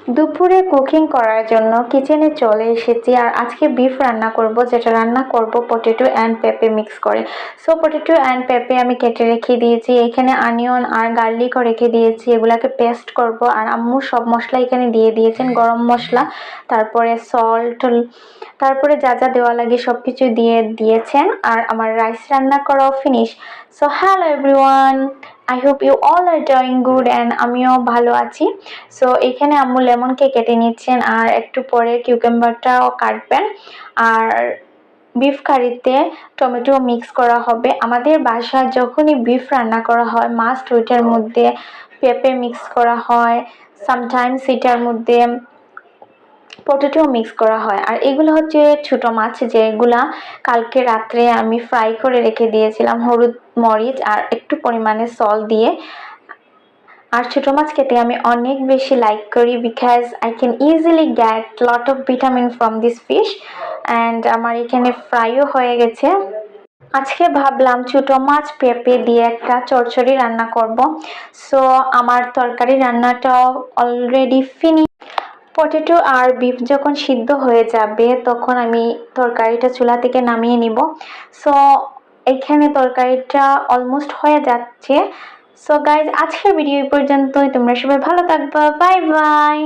দুপুরে কুকিং করার জন্য কিচেনে চলে এসেছি আর আজকে বিফ রান্না করব, যেটা রান্না করব পটেটো অ্যান্ড পেঁপে মিক্স করে। সো পটেটো অ্যান্ড পেঁপে আমি কেটে রেখে দিয়েছি, এখানে অনিয়ন আর গার্লিকও রেখে দিয়েছি, এগুলাকে পেস্ট করব। আর আম্মু সব মশলা এখানে দিয়ে দিয়েছেন, গরম মশলা, তারপরে সল্ট, তারপরে যা যা দেওয়া লাগে সব কিছু দিয়ে দিয়েছেন। আর আমার রাইস রান্না করাও finish. So hello everyone, I hope you all are doing good and আমিও ভালো আছি। সো এখানে আম্মু লেমনকে কেটে নিচ্ছেন আর একটু পরে কিউকাম্বারটাও কাটবেন। আর বিফ কারিতে টমেটো মিক্স করা হবে। আমাদের বাসায় যখনই বিফ রান্না করা হয় মাস্ট ওইটার মধ্যে পেঁপে মিক্স করা হয়, সামটাইমস এটার মধ্যে পটেটো মিক্স করা হয়। আর এগুলো হচ্ছে ছোট মাছ, যেগুলা কালকে রাত্রে আমি ফ্রাই করে রেখে দিয়েছিলাম হলুদ মরিচ আর একটু পরিমাণে সল্ট দিয়ে। আর ছোট মাছ খেতে আমি অনেক বেশি লাইক করি, because I can easily get lot of vitamin from this fish. And আমার এখানে ফ্রাইও হয়ে গেছে। আজকে ভাবলাম ছোট মাছ পেঁপে দিয়ে একটা চচ্চড়ি রান্না করব। সো আমার তরকারি রান্নাটাও অলরেডি ফিনিশ। পটেটো আর বিফ যখন সিদ্ধ হয়ে যাবে তখন আমি তরকারিটা চুলা থেকে নামিয়ে নিব। সো এখানে তরকারিটা অলমোস্ট হয়ে যাচ্ছে। সো গাইজ, আজকের ভিডিও এই পর্যন্তই। তোমরা সবাই ভালো থাকবা, বাই বাই।